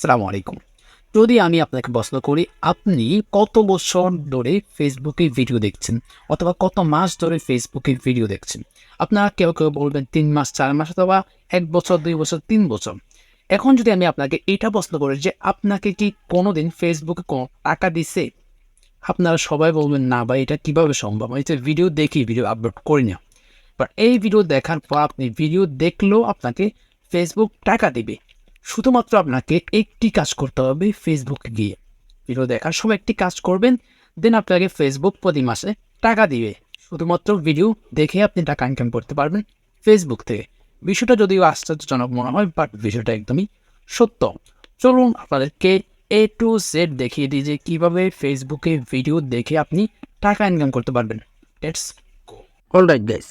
আসসালামু আলাইকুম। যদি আমি আপনাকে প্রশ্ন করি, আপনি কত বছর ধরে ফেসবুকে ভিডিও দেখছেন অথবা কত মাস ধরে ফেসবুকে ভিডিও দেখছেন? আপনারা কেউ বলবেন ৩ মাস, ৪ মাস অথবা ১ বছর, ২ বছর, ৩ বছর। এখন যদি আমি আপনাকে এটা প্রশ্ন করি যে, আপনাকে কি কোনোদিন ফেসবুকে কোনো টাকা দিছে? আপনারা সবাই বলবেন, "না ভাই, এটা কিভাবে সম্ভব? আমি তো ভিডিও দেখি, ভিডিও আপলোড করি না।" বাট এই ভিডিও দেখার পর আপনি ভিডিও দেখলেও আপনাকে ফেসবুক টাকা দিবে। শুধুমাত্র আপনাকে একটি কাজ করতে হবে ফেসবুকে গিয়ে। ভিডিও দেখার সময় একটি কাজ করবেন, দেন আপনাকে ফেসবুক প্রতি মাসে টাকা দিবে। শুধুমাত্র ভিডিও দেখে আপনি টাকা ইনকাম করতে পারবেন ফেসবুক থেকে। বিষয়টা যদিও আশ্চর্যজনক মনে হয়, বাট বিষয়টা একদমই সত্য। চলুন আপনাদেরকে A to Z দেখিয়ে দিই যে কীভাবে ফেসবুকে ভিডিও দেখে আপনি টাকা ইনকাম করতে পারবেন। Let's go. অলরাইট গাইস,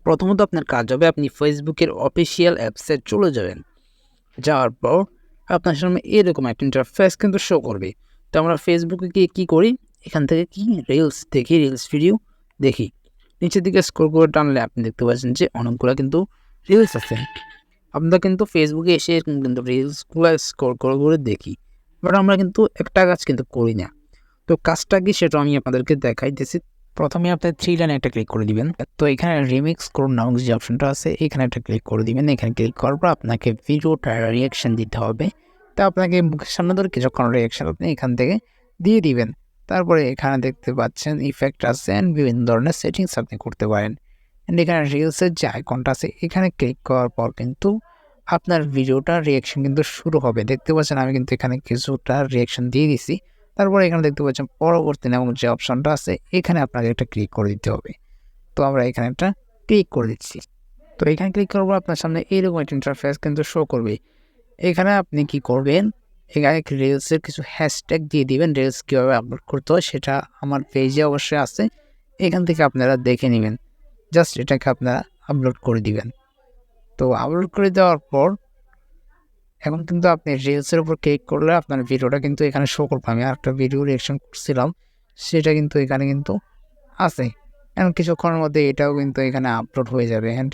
প্রথমত আপনার কাজ হবে আপনি ফেসবুকের অফিসিয়াল অ্যাপসে চলে যাবেন। যাওয়ার পর আপনার সামনে এরকম একটা ইন্টারফেস কিন্তু শো করবে। তো আমরা ফেসবুকে গিয়ে কী করি, এখান থেকে কি রিলস দেখি, রিলস ভিডিও দেখি। নিচের দিকে স্ক্রল করে টানলে আপনি দেখতে পাচ্ছেন যে অনেকগুলো কিন্তু রিলস আছে। আমরা কিন্তু ফেসবুকে এসে এরকম কিন্তু রিলসগুলো স্ক্রল করে করে দেখি, বাট আমরা কিন্তু একটা কাজ কিন্তু করি না। তো কাজটা কি সেটা আমি আপনাদেরকে দেখাইতেছি। প্রথমে আপনি থ্রি লাইনে একটা ক্লিক করে দিবেন। তো এখানে রিমিক্স করুন নামক যে অপশনটা আছে এখানে একটা ক্লিক করে দিবেন। এখানে ক্লিক করার পর আপনাকে ভিডিওটা রিয়াকশান দিতে হবে। তো আপনাকে মুখের সামনে ধরে কিছুক্ষণ রিয়াকশান আপনি এখান থেকে দিয়ে দিবেন। তারপরে এখানে দেখতে পাচ্ছেন ইফেক্ট আছে অ্যান্ড বিভিন্ন ধরনের সেটিংস আপনি করতে পারেন। অ্যান্ড এখানে রিলসের যে আইকনটা আছে এখানে ক্লিক করার পর কিন্তু আপনার ভিডিওটা রিয়াকশান কিন্তু শুরু হবে। দেখতে পাচ্ছেন আমি কিন্তু এখানে কিছুটা রিয়াকশান দিয়ে দিছি। তারপরে এখানে দেখতে পাচ্ছেন পরবর্তী নামক যে অপশনটা আছে এখানে আপনাকে একটা ক্লিক করে দিতে হবে। তো আমরা এখানে একটা ক্লিক করে দিচ্ছি। তো এখানে ক্লিক করার পর আপনার সামনে এইরকম একটা ইন্টারফেস কিন্তু শো করবে। এখানে আপনি কি করবেন, এখানে রিলসের কিছু হ্যাশট্যাগ দিয়ে দিবেন। রিলস কীভাবে আপলোড করতে হয় সেটা আমার পেজে অবশ্যই আছে, এখান থেকে আপনারা দেখে নেবেন। জাস্ট এটাকে আপনারা আপলোড করে দিবেন। তো আপলোড করে দেওয়ার পর এখন কিন্তু আপনি রিলসের উপর ক্লিক করলে আপনার ভিডিওটা কিন্তু এখানে শো করবে। আমি আরেকটা ভিডিও রিঅ্যাকশন করছিলাম, সেটা কিন্তু এখানে কিন্তু আছে। এখন কিছুক্ষণের মধ্যে এটাও কিন্তু এখানে আপলোড হয়ে যাবে। অ্যান্ড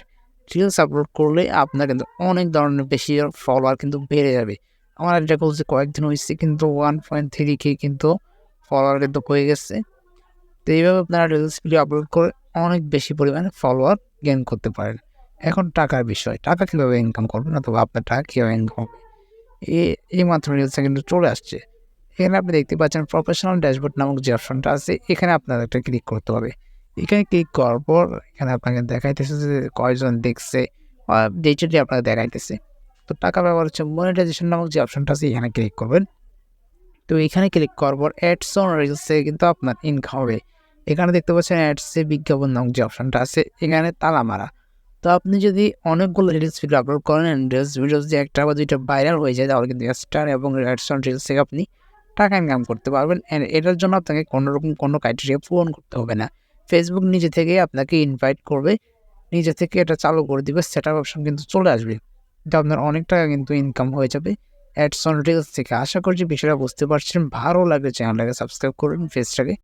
রিলস আপলোড করলে আপনার কিন্তু অনেক ধরনের বেশি ফলোয়ার কিন্তু বেড়ে যাবে। আমার এটা বলছে কয়েকদিন হয়েছে কিন্তু 1.3K কিন্তু ফলোয়ার কিন্তু হয়ে গেছে। তো এইভাবে আপনারা রিলস ভিডিও আপলোড করে অনেক বেশি পরিমাণে ফলোয়ার গেইন করতে পারেন। এখন টাকার বিষয়, টাকা কীভাবে ইনকাম করবেন অথবা আপনার টাকা কীভাবে ইনকাম হবে, এইমাত্র রিলসটা কিন্তু চলে আসছে। এখানে আপনি দেখতে পাচ্ছেন প্রফেশনাল ড্যাশবোর্ড নামক যে অপশনটা আছে এখানে আপনার একটা ক্লিক করতে হবে। এখানে ক্লিক করার পর এখানে আপনাকে দেখাইতেছে যে কয়জন দেখছে, ডিটেইলটি আপনাকে দেখাইতেছে। তো টাকা ব্যবহার হচ্ছে মনিটাইজেশন নামক যে অপশনটা আছে এখানে ক্লিক করবেন। তো এখানে ক্লিক করার পর অ্যাডস অন রিলসে কিন্তু আপনার ইনকাম হবে। এখানে দেখতে পাচ্ছেন অ্যাডসে বিজ্ঞাপন নামক যে অপশনটা আছে এখানে তালা মারা। তো আপনি যদি অনেকগুলো রিলস ভিডিও আপলোড করেন, রিলস ভিডিও যদি একটা বা দুইটা ভাইরাল হয়ে যায় তাহলে কিন্তু স্টার এবং অ্যাডস অন রিলস থেকে আপনি টাকা ইনকাম করতে পারবেন। অ্যান্ড এটার জন্য আপনাকে কোনোরকম কোনো ক্রাইটেরিয়া পূরণ করতে হবে না। ফেসবুক নিজে থেকেই আপনাকে ইনভাইট করবে, নিজে থেকে এটা চালু করে দিবে, সেটআপ অপশন কিন্তু চলে আসবে। তো আপনার অনেক টাকা কিন্তু ইনকাম হয়ে যাবে অ্যাডস অন রিলস থেকে। আশা করছি বিষয়টা বুঝতে পারছেন। ভালো লাগলে চ্যানেলটাকে সাবস্ক্রাইব করুন, পেজটাকে